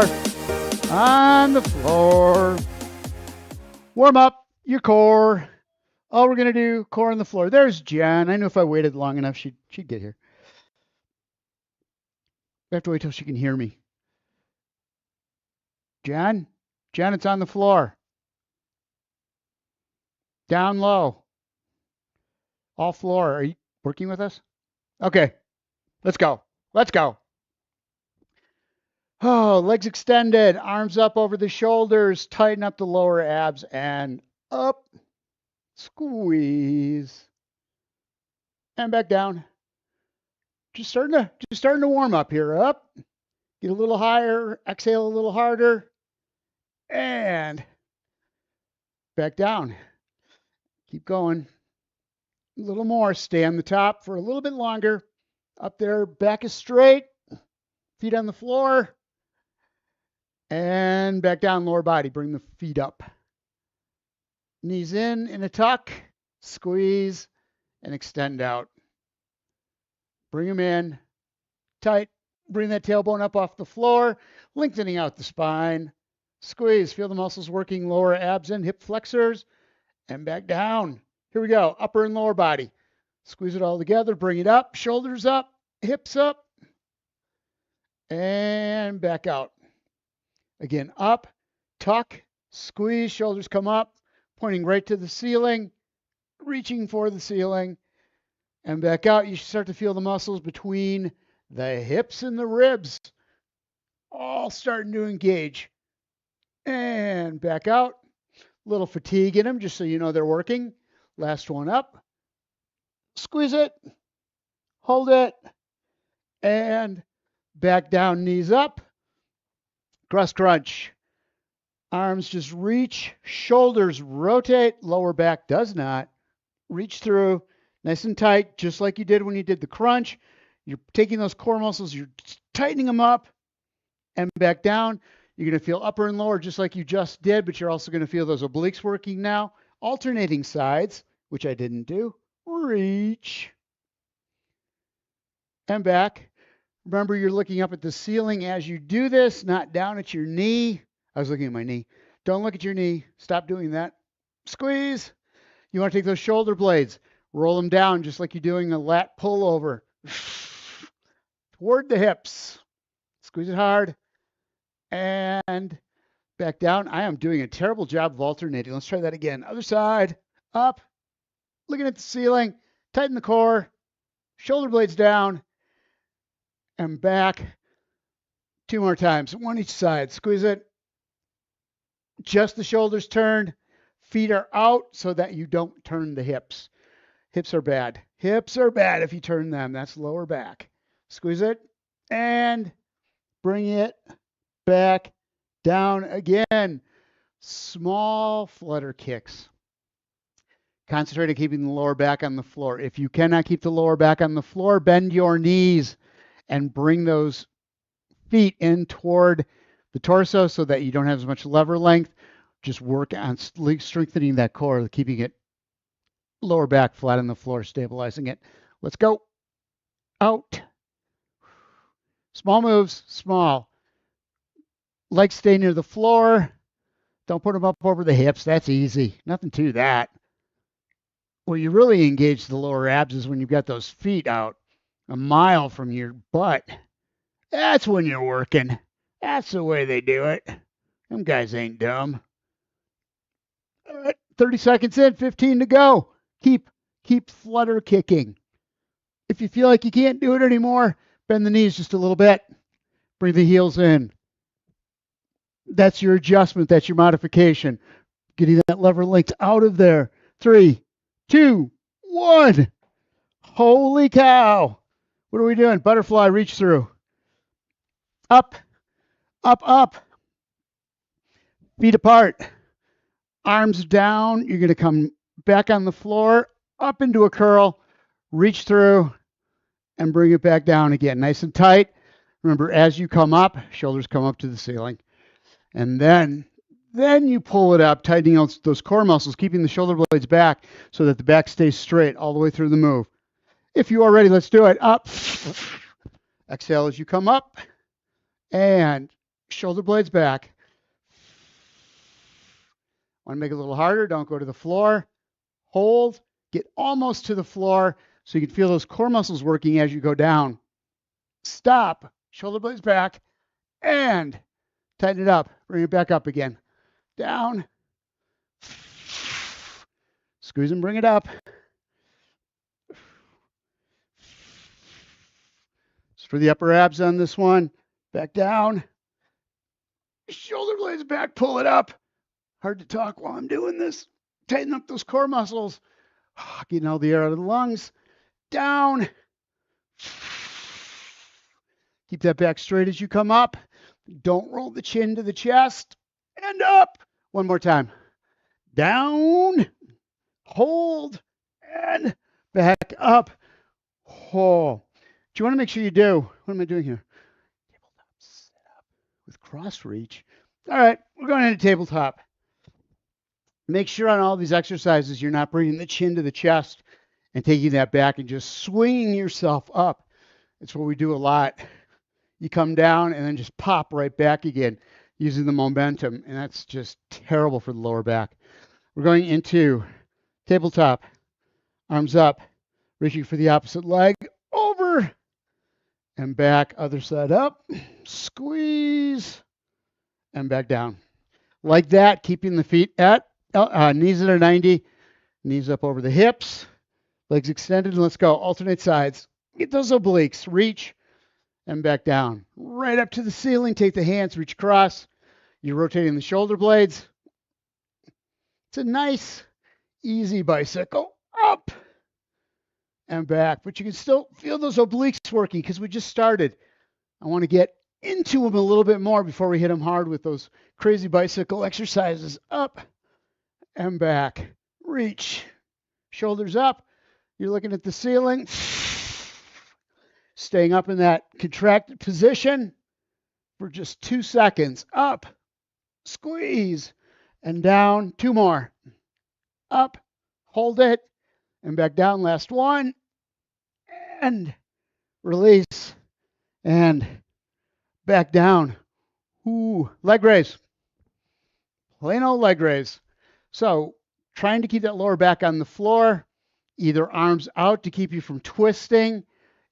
floor. On the floor. Warm up your core. All we're going to do, core on the floor. There's Jen. I knew if I waited long enough, she'd get here. I have to wait till she can hear me. Jen, it's on the floor. Down low. All floor. Are you working with us? Okay. Let's go. Oh, legs extended, arms up over the shoulders, tighten up the lower abs and up. Squeeze. And back down. Just starting to warm up here. Up. Get a little higher, exhale a little harder. And back down. Keep going. A little more. Stay on the top for a little bit longer. Up there, back is straight. Feet on the floor. And back down, lower body. Bring the feet up. Knees in a tuck. Squeeze and extend out. Bring them in. Tight. Bring that tailbone up off the floor. Lengthening out the spine. Squeeze. Feel the muscles working lower abs and hip flexors. And back down. Here we go. Upper and lower body. Squeeze it all together. Bring it up. Shoulders up. Hips up. And back out. Again, up, tuck, squeeze, shoulders come up, pointing right to the ceiling, reaching for the ceiling, and back out. You start to feel the muscles between the hips and the ribs all starting to engage. And back out. Little fatigue in them, just so you know they're working. Last one up. Squeeze it, hold it, and back down, knees up. Cross crunch. Arms just reach, shoulders rotate, lower back does not. Reach through, nice and tight, just like you did when you did the crunch. You're taking those core muscles, you're tightening them up, and back down. You're going to feel upper and lower just like you just did, but you're also going to feel those obliques working now. Alternating sides, which I didn't do. Reach. And back. Remember, you're looking up at the ceiling as you do this, not down at your knee. I was looking at my knee. Don't look at your knee. Stop doing that. Squeeze. You want to take those shoulder blades, roll them down just like you're doing a lat pullover. Toward the hips. Squeeze it hard. And back down. I am doing a terrible job of alternating. Let's try that again. Other side. Up. Looking at the ceiling. Tighten the core. Shoulder blades down. And back. 2 more times. One each side. Squeeze it. Just the shoulders turned. Feet are out so that you don't turn the hips. Hips are bad. Hips are bad if you turn them. That's lower back. Squeeze it. And bring it back down again. Small flutter kicks. Concentrate on keeping the lower back on the floor. If you cannot keep the lower back on the floor, bend your knees and bring those feet in toward the torso so that you don't have as much lever length. Just work on strengthening that core, keeping it lower back flat on the floor, stabilizing it. Let's go. Out. Small moves, small. Legs stay near the floor. Don't put them up over the hips. That's easy. Nothing to that. Where you really engage the lower abs is when you've got those feet out a mile from your butt. That's when you're working. That's the way they do it. Them guys ain't dumb. All right, 30 seconds in, 15 to go. Keep flutter kicking. If you feel like you can't do it anymore, bend the knees just a little bit. Bring the heels in. That's your adjustment. That's your modification. Getting that lever length out of there. 3, 2, 1. Holy cow. What are we doing? Butterfly, reach through. Up, up, up. Feet apart. Arms down. You're going to come back on the floor, up into a curl, reach through, and bring it back down again. Nice and tight. Remember, as you come up, shoulders come up to the ceiling. And then you pull it up, tightening out those core muscles, keeping the shoulder blades back so that the back stays straight all the way through the move. If you are ready, let's do it. Up. Exhale as you come up. And Shoulder blades back. Want to make it a little harder? Don't go to the floor. Hold. Get almost to the floor so you can feel those core muscles working as you go down. Stop. Shoulder blades back. And tighten it up. Bring it back up again. Down. Squeeze and bring it up. It's for the upper abs on this one. Back down. Shoulder blades back. Pull it up. Hard to talk while I'm doing this. Tighten up those core muscles. Getting all the air out of the lungs. Down. Keep that back straight as you come up. Don't roll the chin to the chest. And up. One more time. Down. Hold. And back up. Oh. Do you want to make sure you do? What am I doing here? Tabletop setup with cross reach. All right, we're going into tabletop. Make sure on all these exercises you're not bringing the chin to the chest and taking that back and just swinging yourself up. It's what we do a lot. You come down and then just pop right back again using the momentum, and that's just terrible for the lower back. We're going into tabletop, arms up, reaching for the opposite leg, over and back, other side up, squeeze, and back down. Like that, keeping the feet at knees that are 90, knees up over the hips, legs extended, and let's go. Alternate sides. Get those obliques, reach, and back down. Right up to the ceiling, take the hands, reach across. You're rotating the shoulder blades. It's a nice, easy bicycle. Up and back, but you can still feel those obliques working because we just started. I want to get into them a little bit more before we hit them hard with those crazy bicycle exercises. Up and back, reach, shoulders up. You're looking at the ceiling, staying up in that contracted position for just 2 seconds. Up, squeeze, and down. 2 more. Up, hold it, and back down. Last one. And release. And back down. Ooh, leg raise. Plain old leg raise. So trying to keep that lower back on the floor, either arms out to keep you from twisting.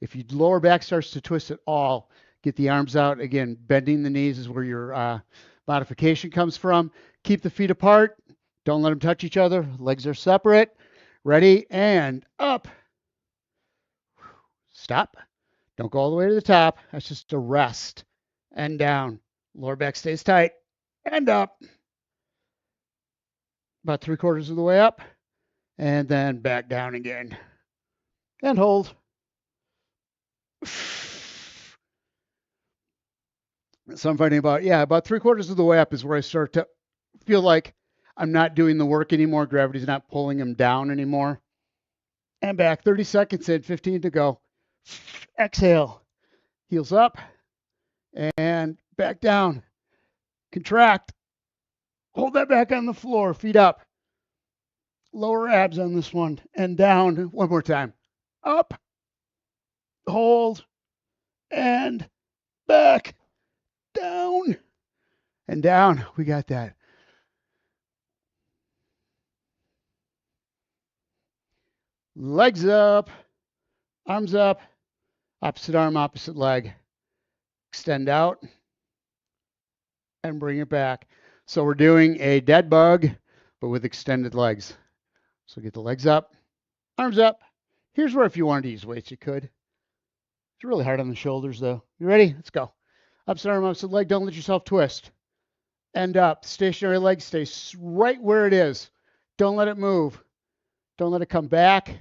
If your lower back starts to twist at all, get the arms out. Again, bending the knees is where your modification comes from. Keep the feet apart. Don't let them touch each other. Legs are separate. Ready? And up. Stop. Don't go all the way to the top. That's just a rest. And down. Lower back stays tight. And up. About 3/4 of the way up. And then back down again. And hold. So I'm finding about 3/4 of the way up is where I start to feel like I'm not doing the work anymore. Gravity's not pulling them down anymore. And back. 30 seconds in, 15 to go. Exhale. Heels up. And back down. Contract. Hold that back on the floor. Feet up. Lower abs on this one. And down. One more time. Up. Hold. And back. Down. And down. We got that. Legs up. Arms up. Opposite arm, opposite leg. Extend out. And bring it back. So we're doing a dead bug, but with extended legs. So get the legs up. Arms up. Here's where if you wanted to use weights, you could. It's really hard on the shoulders, though. You ready? Let's go. Opposite arm, opposite leg. Don't let yourself twist. End up. Stationary leg stays right where it is. Don't let it move. Don't let it come back.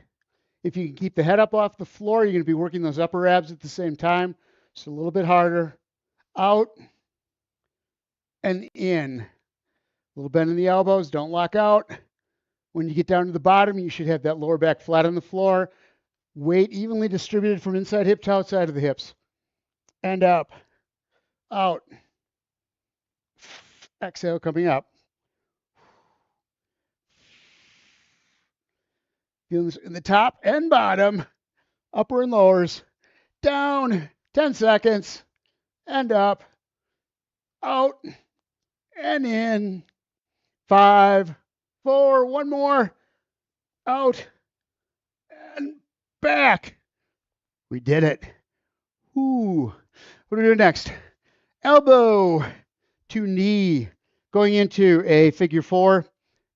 If you can keep the head up off the floor, you're going to be working those upper abs at the same time. So a little bit harder. Out and in. A little bend in the elbows. Don't lock out. When you get down to the bottom, you should have that lower back flat on the floor. Weight evenly distributed from inside hip to outside of the hips. And up. Out. Exhale, coming up. Feeling this in the top and bottom, upper and lowers. Down, 10 seconds, and up. out, and in. 5, 4, one more, out, and back. We did it. Ooh. What do we do next? Elbow to knee. Going into a figure 4.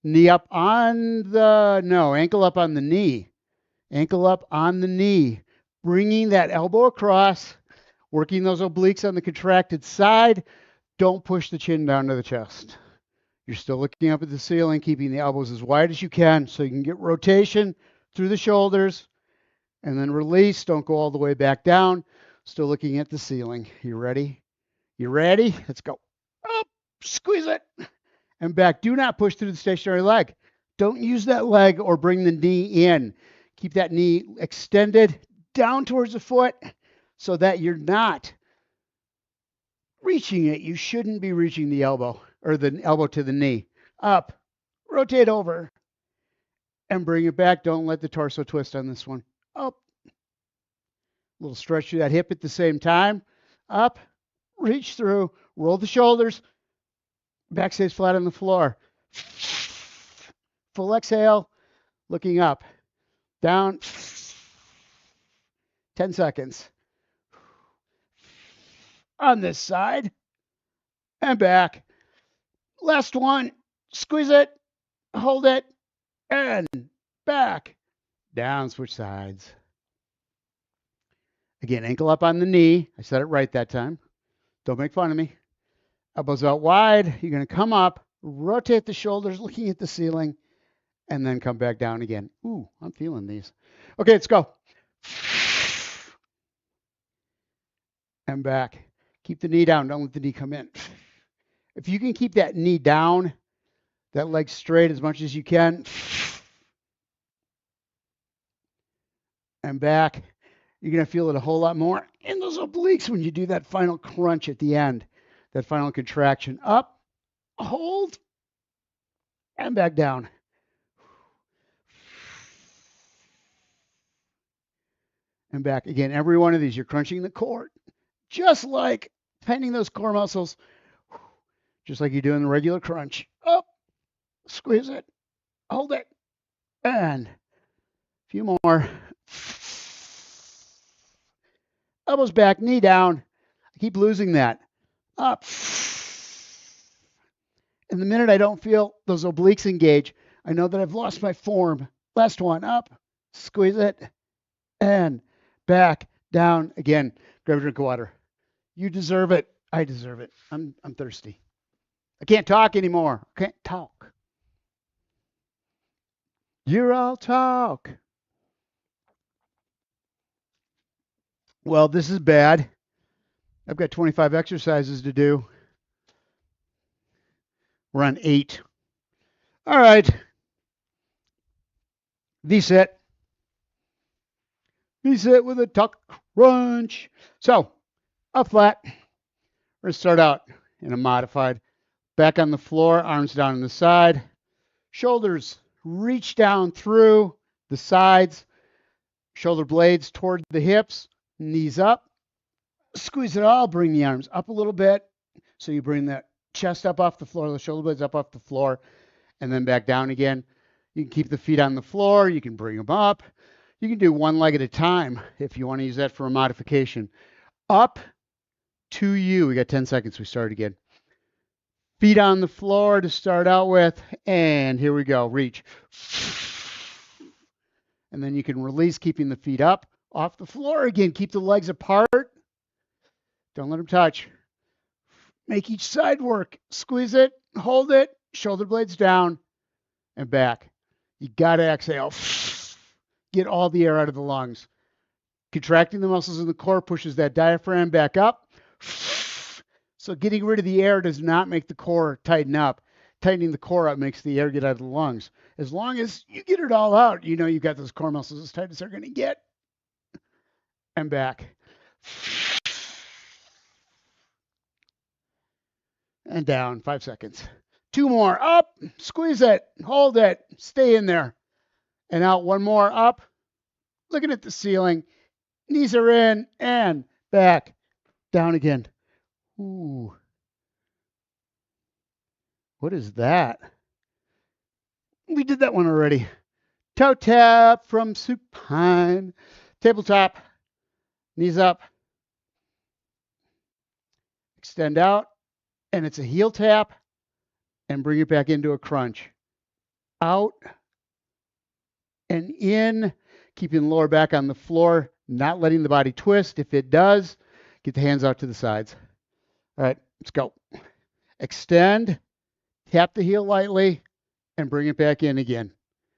Knee up on the, no, ankle up on the knee. Ankle up on the knee. Bringing that elbow across. Working those obliques on the contracted side. Don't push the chin down to the chest. You're still looking up at the ceiling, keeping the elbows as wide as you can so you can get rotation through the shoulders. And then release. Don't go all the way back down. Still looking at the ceiling. You ready? You ready? Let's go. Up. Squeeze it. And back. Do not push through the stationary leg. Don't use that leg or bring the knee in. Keep that knee extended down towards the foot so that you're not reaching it. You shouldn't be reaching the elbow or the elbow to the knee. Up. Rotate over. And bring it back. Don't let the torso twist on this one. Up. A little stretch through that hip at the same time. Up. Reach through. Roll the shoulders. Back stays flat on the floor. Full exhale. Looking up. Down. 10 seconds. On this side. And back. Last one. Squeeze it. Hold it. And back. Down. Switch sides. Again, ankle up on the knee. I said it right that time. Don't make fun of me. Elbows out wide. You're going to come up, rotate the shoulders, looking at the ceiling, and then come back down again. Ooh, I'm feeling these. Okay, let's go. And back. Keep the knee down. Don't let the knee come in. If you can keep that knee down, that leg straight as much as you can, and back, you're going to feel it a whole lot more in those obliques when you do that final crunch at the end, that final contraction. Up, hold, and back down. And back. Again, every one of these, you're crunching the core, just like tightening those core muscles, just like you do in the regular crunch. Up, squeeze it, hold it, and a few more. Elbows back, knee down. I keep losing that. Up. And the minute I don't feel those obliques engage, I know that I've lost my form. Last one. Up. Squeeze it. And back. Down. Again. Grab a drink of water. You deserve it. I deserve it. I'm thirsty. I can't talk anymore. I can't talk. You're all talk. Well, this is bad. I've got 25 exercises to do. We're on 8. All right. V-sit. V-sit with a tuck crunch. So, up flat. We're going to start out in a modified. Back on the floor, arms down on the side. Shoulders reach down through the sides. Shoulder blades toward the hips. Knees up. Squeeze it all. Bring the arms up a little bit. So you bring that chest up off the floor, the shoulder blades up off the floor, and then back down again. You can keep the feet on the floor. You can bring them up. You can do one leg at a time if you want to use that for a modification. Up to you. We got 10 seconds. We start again. Feet on the floor to start out with. And here we go. Reach. And then you can release, keeping the feet up off the floor. Again, keep the legs apart. Don't let them touch. Make each side work. Squeeze it. Hold it. Shoulder blades down and back. You got to exhale. Get all the air out of the lungs. Contracting the muscles in the core pushes that diaphragm back up. So getting rid of the air does not make the core tighten up. Tightening the core up makes the air get out of the lungs. As long as you get it all out, you know you've got those core muscles as tight as they're going to get. And back. And down. 5 seconds. 2 more. Up. Squeeze it. Hold it. Stay in there. And out. 1 more. Up. Looking at the ceiling. Knees are in. And back. Down again. Ooh. What is that? We did that one already. Toe tap from supine. Tabletop. Knees up. Extend out. And it's a heel tap. And bring it back into a crunch. Out and in. Keeping the lower back on the floor. Not letting the body twist. If it does, get the hands out to the sides. All right, let's go. Extend. Tap the heel lightly. And bring it back in again.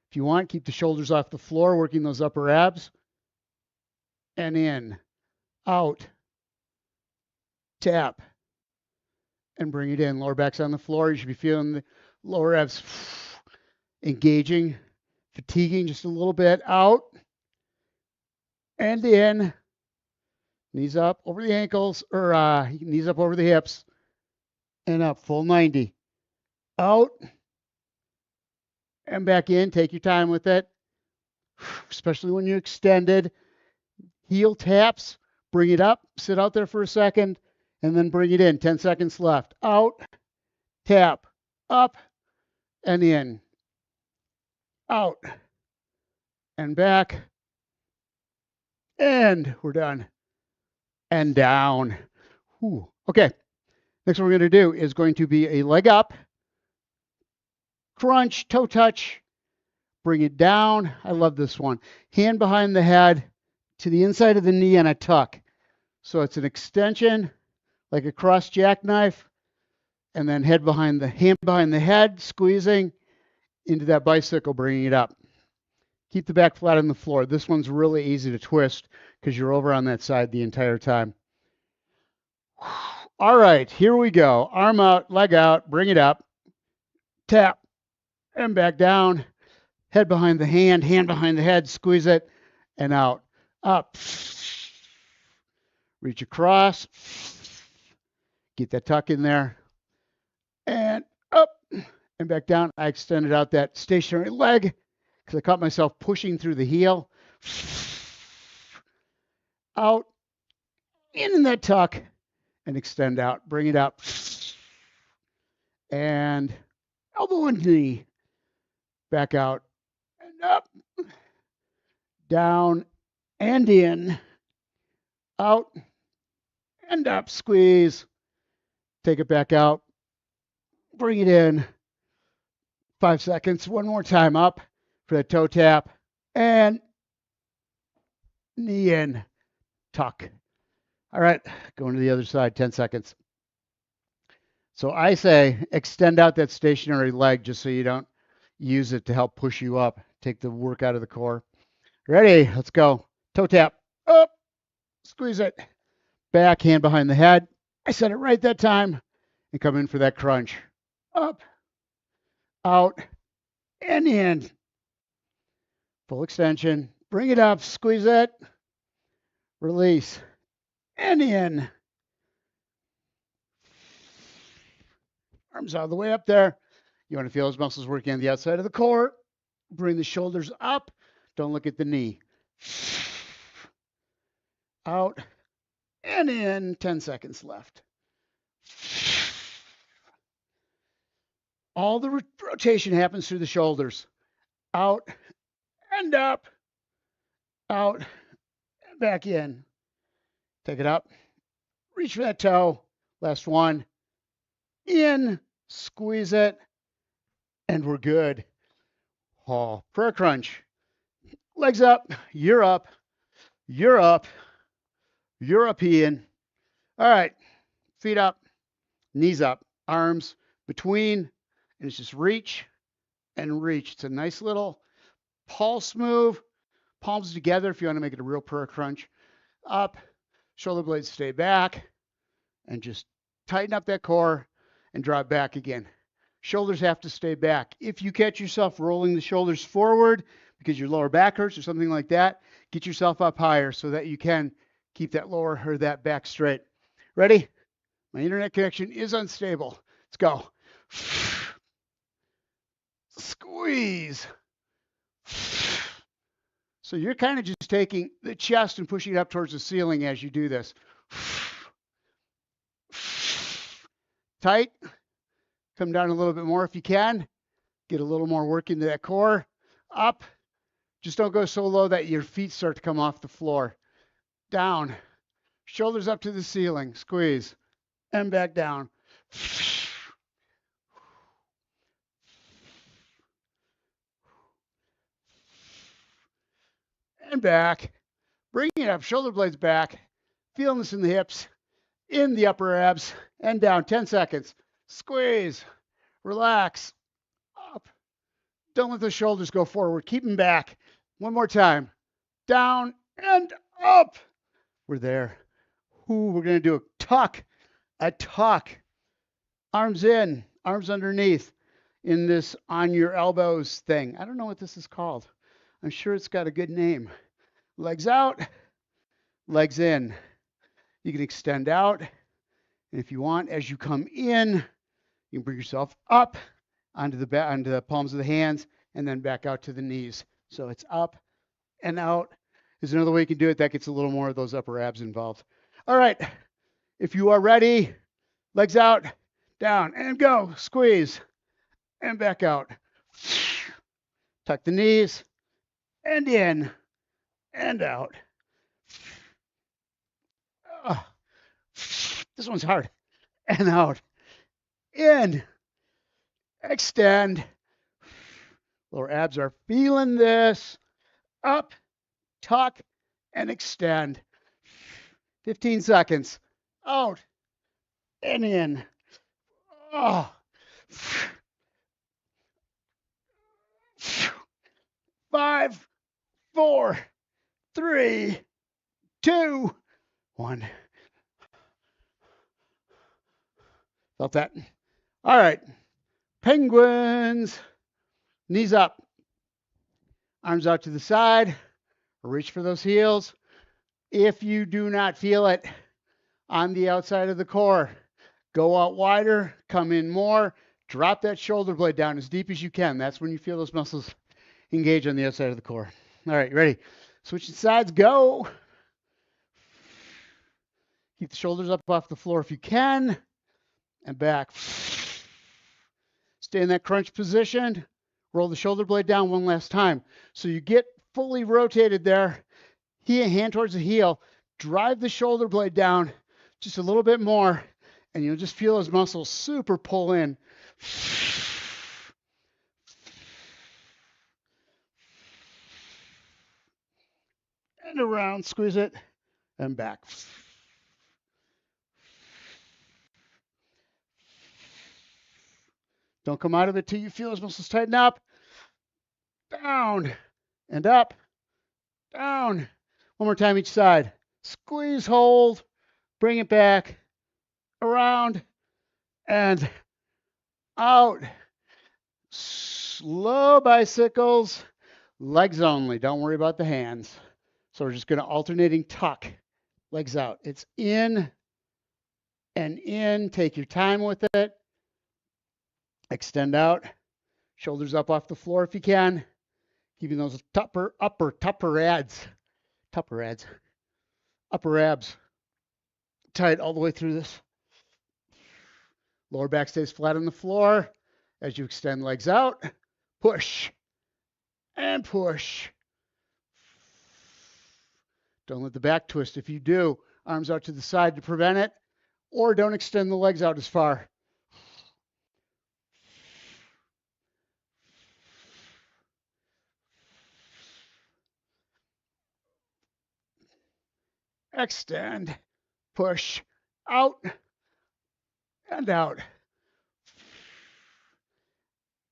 If you want, keep the shoulders off the floor, working those upper abs. And in, out, tap, and bring it in. Lower back's on the floor. You should be feeling the lower abs engaging, fatiguing just a little bit. Out, and in. Knees up over the ankles, or knees up over the hips. And up, full 90. Out, and back in. Take your time with it, especially when you extended. Heel taps, bring it up, sit out there for a second, and then bring it in. 10 seconds left. Out, tap, up, and in. Out, and back, and we're done. And down. Whew. Okay, next what we're going to do is going to be a leg up, crunch, toe touch, bring it down. I love this one. Hand behind the head to the inside of the knee and a tuck. So it's an extension, like a cross jackknife, and then hand behind the head, squeezing into that bicycle, bringing it up. Keep the back flat on the floor. This one's really easy to twist because you're over on that side the entire time. All right, here we go. Arm out, leg out, bring it up, tap, and back down. Head behind the hand behind the head, squeeze it, and out. Up. Reach across. Get that tuck in there. And up and back down. I extended out that stationary leg because I caught myself pushing through the heel. Out. In that tuck. And extend out. Bring it up. And elbow and knee. Back out. And up. Down. And in. Out. And up. Squeeze. Take it back out. Bring it in. 5 seconds. One more time. Up for the toe tap. And knee in. Tuck. All right. Going to the other side. 10 seconds. So I say extend out that stationary leg just so you don't use it to help push you up. Take the work out of the core. Ready? Let's go. Toe tap. Up. Squeeze it. Back, hand behind the head. I said it right that time. And come in for that crunch. Up. Out. And in. Full extension. Bring it up. Squeeze it. Release. And in. Arms all the way up there. You want to feel those muscles working on the outside of the core. Bring the shoulders up. Don't look at the knee. Out and in. 10 seconds left. All the rotation happens through the shoulders. Out and up. Out and back in. Take it up. Reach for that toe. Last one. In. Squeeze it. And we're good. Oh, prayer crunch. Legs up. You're up. You're up. European. All right. Feet up. Knees up. Arms between. And it's just reach and reach. It's a nice little pulse move. Palms together if you want to make it a real prayer crunch. Up. Shoulder blades stay back. And just tighten up that core and draw it back again. Shoulders have to stay back. If you catch yourself rolling the shoulders forward because your lower back hurts or something like that, get yourself up higher so that you can keep that lower or that back straight. Ready? My internet connection is unstable. Let's go. Squeeze. So you're kind of just taking the chest and pushing it up towards the ceiling as you do this. Tight. Come down a little bit more if you can. Get a little more work into that core. Up. Just don't go so low that your feet start to come off the floor. Down. Shoulders up to the ceiling. Squeeze. And back down. And back. Bring it up. Shoulder blades back. Feeling this in the hips. In the upper abs. And down. 10 seconds. Squeeze. Relax. Up. Don't let the shoulders go forward. Keep them back. One more time. Down and up. We're there. Ooh, we're going to do a tuck. A tuck. Arms in, arms underneath in this on your elbows thing. I don't know what this is called. I'm sure it's got a good name. Legs out, legs in. You can extend out. And if you want, as you come in, you can bring yourself up onto the palms of the hands and then back out to the knees. So it's up and out. There's another way you can do it that gets a little more of those upper abs involved. All right. If you are ready, legs out, down, and go. Squeeze, and back out. Tuck the knees, and in, and out. This one's hard. And out. In. Extend. Lower abs are feeling this. Up, tuck, and extend. 15 seconds. Out and in. Oh. 5, 4, 3, 2, 1. Felt that? All right. Penguins. Knees up. Arms out to the side. Reach for those heels. If you do not feel it on the outside of the core, go out wider, come in more, drop that shoulder blade down as deep as you can. That's when you feel those muscles engage on the outside of the core. All right, ready? Switching sides, go. Keep the shoulders up off the floor if you can, and back. Stay in that crunch position. Roll the shoulder blade down one last time. So you get fully rotated there. Hand towards the heel. Drive the shoulder blade down just a little bit more, and you'll just feel those muscles super pull in. And around, squeeze it, and back. Don't come out of it till you feel those muscles tighten up. Down and up, down. One more time each side. Squeeze, hold, bring it back, around, and out. Slow bicycles, legs only. Don't worry about the hands. So we're just going to alternating tuck, legs out. It's in and in. Take your time with it. Extend out. Shoulders up off the floor if you can. Keeping those upper abs tight all the way through this. Lower back stays flat on the floor. As you extend legs out, push and push. Don't let the back twist. If you do, arms out to the side to prevent it, or don't extend the legs out as far. Extend, push, out, and out.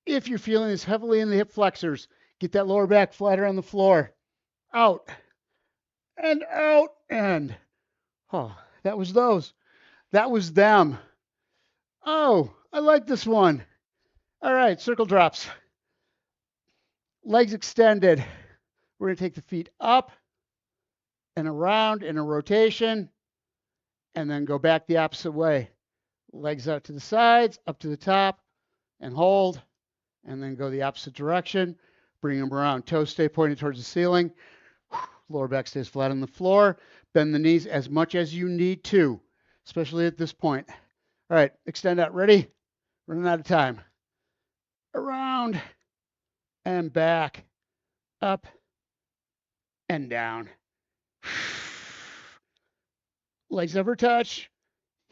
If you're feeling this heavily in the hip flexors, get that lower back flatter on the floor. Out, and out, and oh, that was those. That was them. Oh, I like this one. All right, circle drops. Legs extended. We're going to take the feet up and around in a rotation, and then go back the opposite way. Legs out to the sides, up to the top, and hold, and then go the opposite direction. Bring them around. Toes stay pointed towards the ceiling. Lower back stays flat on the floor. Bend the knees as much as you need to, especially at this point. All right, extend out. Ready? Running out of time. Around and back, up and down. Legs never touch.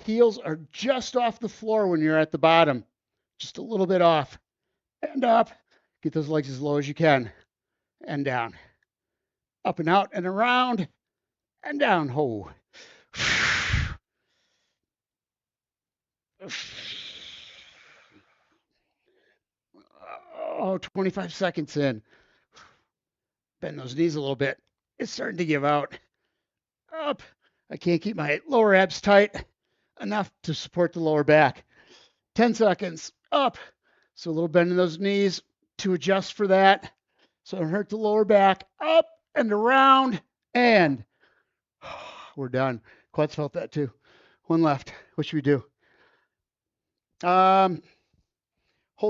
Heels are just off the floor when you're at the bottom, just a little bit off. And up. Get those legs as low as you can. And down. Up and out and around and down. Oh. Oh, 25 seconds in. Bend those knees a little bit. It's starting to give out. Up. I can't keep my lower abs tight enough to support the lower back. 10 seconds. Up. So a little bend in those knees to adjust for that. So don't hurt the lower back. Up and around. And we're done. Quads felt that too. One left. What should we do? Hold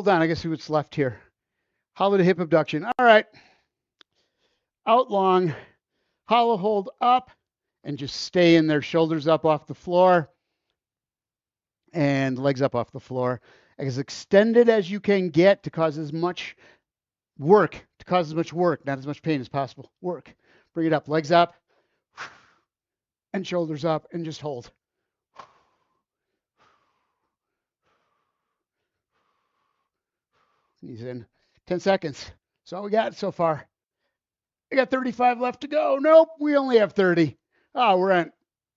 on. I guess see what's left here. Hollow to hip abduction. All right. Out long. Hollow hold up. And just stay in there. Shoulders up off the floor. And legs up off the floor. As extended as you can get to cause as much work. Not as much pain as possible. Work. Bring it up. Legs up. And shoulders up. And just hold. Knees in. 10 seconds. That's all we got so far. I got 35 left to go. Nope, we only have 30. Oh, we're on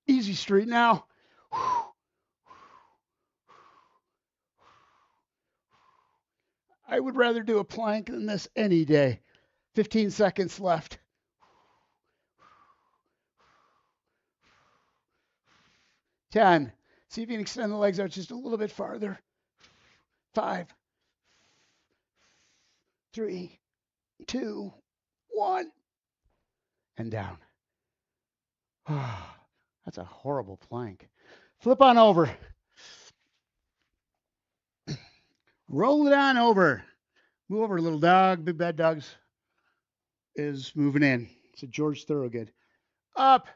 easy street now. I would rather do a plank than this any day. 15 seconds left. 10. See if you can extend the legs out just a little bit farther. 5, 3, 2, 1. And down. That's a horrible plank. Flip on over. Roll it on over. Move over, little dog. Big bad dogs is moving in. It's a George Thorogood. Up.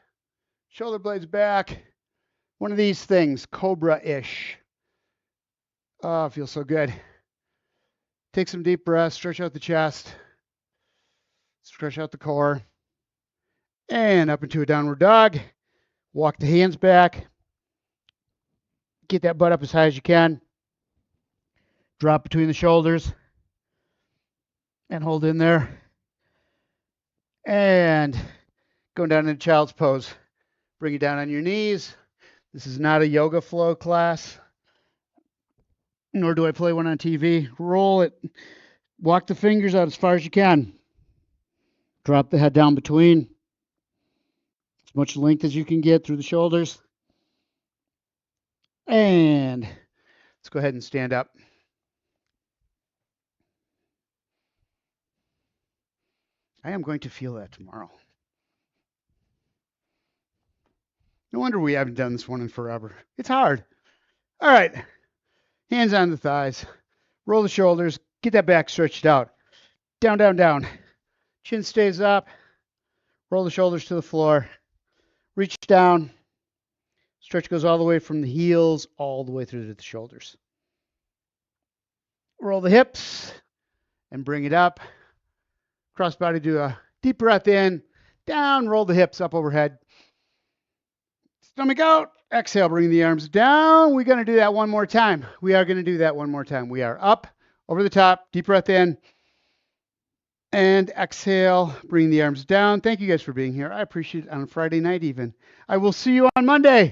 Shoulder blades back. One of these things, cobra-ish. Oh, it feels so good. Take some deep breaths. Stretch out the chest. Stretch out the core. And up into a downward dog. Walk the hands back. Get that butt up as high as you can. Drop between the shoulders. And hold in there. And going down into child's pose. Bring it down on your knees. This is not a yoga flow class. Nor do I play one on TV. Roll it. Walk the fingers out as far as you can. Drop the head down between. As much length as you can get through the shoulders. And let's go ahead and stand up. I am going to feel that tomorrow. No wonder we haven't done this one in forever. It's hard. All right. Hands on the thighs. Roll the shoulders. Get that back stretched out. Down, down, down. Chin stays up. Roll the shoulders to the floor. Reach down. Stretch goes all the way from the heels all the way through to the shoulders. Roll the hips and bring it up. Crossbody, do a deep breath in. Down, roll the hips up overhead. Stomach out. Exhale, bring the arms down. We're going to do that one more time. We are up, over the top, deep breath in. And exhale, bring the arms down. Thank you guys for being here. I appreciate it on a Friday night even. I will see you on Monday.